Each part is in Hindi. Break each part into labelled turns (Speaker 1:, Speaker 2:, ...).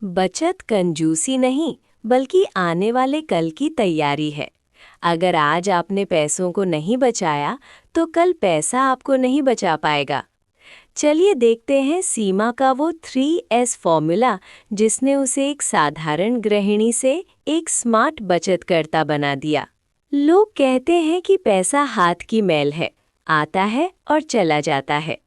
Speaker 1: बचत कंजूसी नहीं, बल्कि आने वाले कल की तैयारी है। अगर आज आपने पैसों को नहीं बचाया, तो कल पैसा आपको नहीं बचा पाएगा। चलिए देखते हैं सीमा का वो 3S फॉर्मूला, जिसने उसे एक साधारण गृहिणी से एक स्मार्ट बचतकर्ता बना दिया। लोग कहते हैं कि पैसा हाथ की मैल है, आता है और चला जाता है।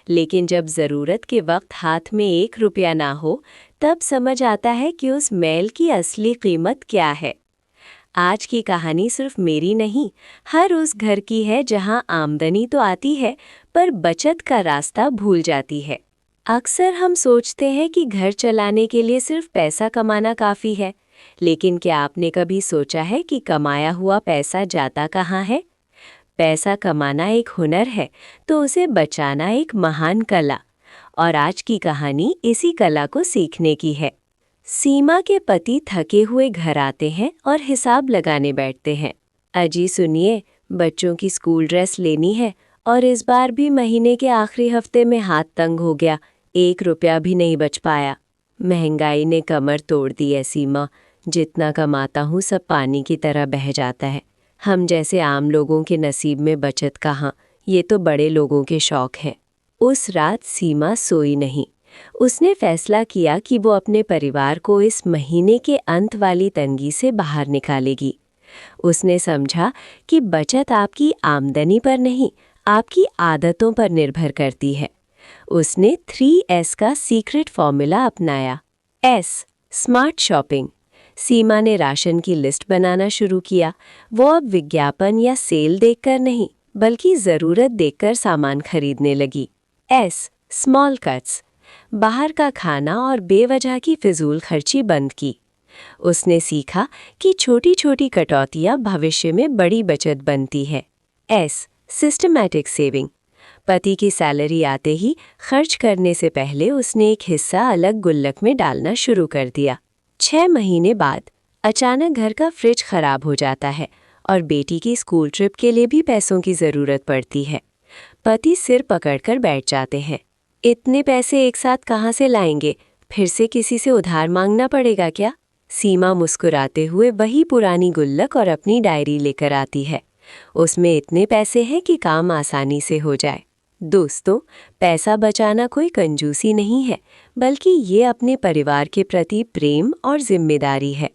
Speaker 1: लेकिन जब ज़रूरत के वक्त हाथ में 1 रुपया ना हो, तब समझ आता है कि उस मैल की असली कीमत क्या है। आज की कहानी सिर्फ मेरी नहीं, हर उस घर की है जहां आमदनी तो आती है, पर बचत का रास्ता भूल जाती है। अक्सर हम सोचते हैं कि घर चलाने के लिए सिर्फ पैसा कमाना काफ़ी है, लेकिन क्या आपने कभी सोचा है कि कमाया हुआ पैसा जाता कहाँ है? पैसा कमाना एक हुनर है, तो उसे बचाना एक महान कला। और आज की कहानी इसी कला को सीखने की है। सीमा के पति थके हुए घर आते हैं और हिसाब लगाने बैठते हैं। अजी सुनिए, बच्चों की स्कूल ड्रेस लेनी है और इस बार भी महीने के आखिरी हफ्ते में हाथ तंग हो गया, 1 रुपया भी नहीं बच पाया। महंगाई ने कमर तोड़ दी है सीमा, जितना कमाता हूँ सब पानी की तरह बह जाता है। हम जैसे आम लोगों के नसीब में बचत कहाँ, ये तो बड़े लोगों के शौक हैं। उस रात सीमा सोई नहीं। उसने फैसला किया कि वो अपने परिवार को इस महीने के अंत वाली तंगी से बाहर निकालेगी। उसने समझा कि बचत आपकी आमदनी पर नहीं, आपकी आदतों पर निर्भर करती है। उसने 3S का सीक्रेट फॉर्मूला अपनाया। S smart shopping. सीमा ने राशन की लिस्ट बनाना शुरू किया। वो अब विज्ञापन या सेल देखकर नहीं, बल्कि ज़रूरत देखकर सामान खरीदने लगी। S small cuts. बाहर का खाना और बेवजह की फिजूल खर्ची बंद की। उसने सीखा कि छोटी छोटी कटौतियाँ भविष्य में बड़ी बचत बनती है। S systematic saving. पति की सैलरी आते ही खर्च करने से पहले उसने एक हिस्सा अलग गुल्लक में डालना शुरू कर दिया। 6 महीने बाद अचानक घर का फ्रिज खराब हो जाता है और बेटी की स्कूल ट्रिप के लिए भी पैसों की ज़रूरत पड़ती है। पति सिर पकड़कर बैठ जाते हैं। इतने पैसे एक साथ कहाँ से लाएंगे? फिर से किसी से उधार मांगना पड़ेगा क्या? सीमा मुस्कुराते हुए वही पुरानी गुल्लक और अपनी डायरी लेकर आती है। उसमें इतने पैसे हैं कि काम आसानी से हो जाए। दोस्तों, पैसा बचाना कोई कंजूसी नहीं है, बल्कि ये अपने परिवार के प्रति प्रेम और जिम्मेदारी है।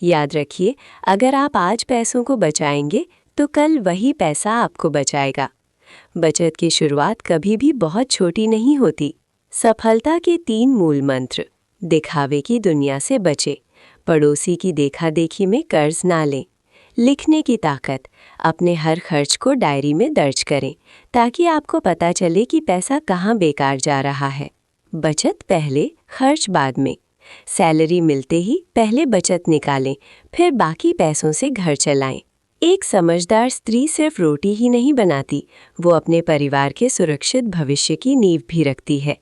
Speaker 1: याद रखिए, अगर आप आज पैसों को बचाएंगे, तो कल वही पैसा आपको बचाएगा। बचत की शुरुआत कभी भी बहुत छोटी नहीं होती। सफलता के 3 मूल मंत्र। दिखावे की दुनिया से बचे, पड़ोसी की देखा देखी में कर्ज ना लें, लिखने की ताकत, अपने हर खर्च को डायरी में दर्ज करें ताकि आपको पता चले कि पैसा कहाँ बेकार जा रहा है। बचत पहले, खर्च बाद में। सैलरी मिलते ही पहले बचत निकालें, फिर बाकी पैसों से घर चलाएं। एक समझदार स्त्री सिर्फ रोटी ही नहीं बनाती, वो अपने परिवार के सुरक्षित भविष्य की नींव भी रखती है।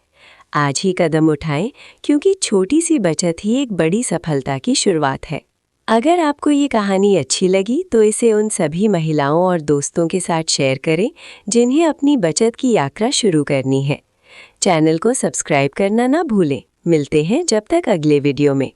Speaker 1: आज ही कदम उठाएं, क्योंकि छोटी सी बचत ही एक बड़ी सफलता की शुरुआत है। अगर आपको ये कहानी अच्छी लगी तो इसे उन सभी महिलाओं और दोस्तों के साथ शेयर करें जिन्हें अपनी बचत की यात्रा शुरू करनी है। चैनल को सब्सक्राइब करना ना भूलें। मिलते हैं जब तक अगले वीडियो में।